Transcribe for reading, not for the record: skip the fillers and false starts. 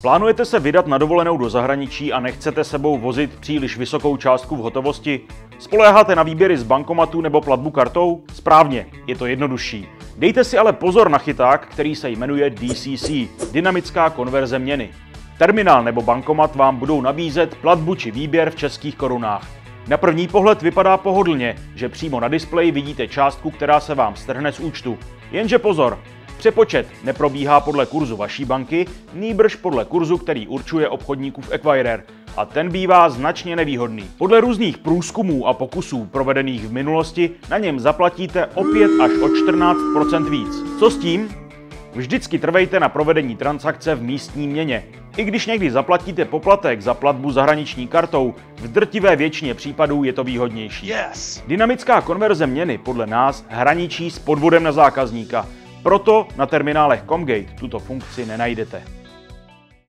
Plánujete se vydat na dovolenou do zahraničí a nechcete sebou vozit příliš vysokou částku v hotovosti? Spoléháte na výběry z bankomatu nebo platbu kartou? Správně, je to jednodušší. Dejte si ale pozor na chyták, který se jmenuje DCC, dynamická konverze měny. Terminál nebo bankomat vám budou nabízet platbu či výběr v českých korunách. Na první pohled vypadá pohodlně, že přímo na displeji vidíte částku, která se vám strhne z účtu. Jenže pozor! Přepočet neprobíhá podle kurzu vaší banky, nýbrž podle kurzu, který určuje obchodníkův acquirer, a ten bývá značně nevýhodný. Podle různých průzkumů a pokusů provedených v minulosti na něm zaplatíte o 5 až o 14% víc. Co s tím? Vždycky trvejte na provedení transakce v místní měně. I když někdy zaplatíte poplatek za platbu zahraniční kartou, v drtivé většině případů je to výhodnější. Yes. Dynamická konverze měny podle nás hraničí s podvodem na zákazníka. Proto na terminálech Comgate tuto funkci nenajdete.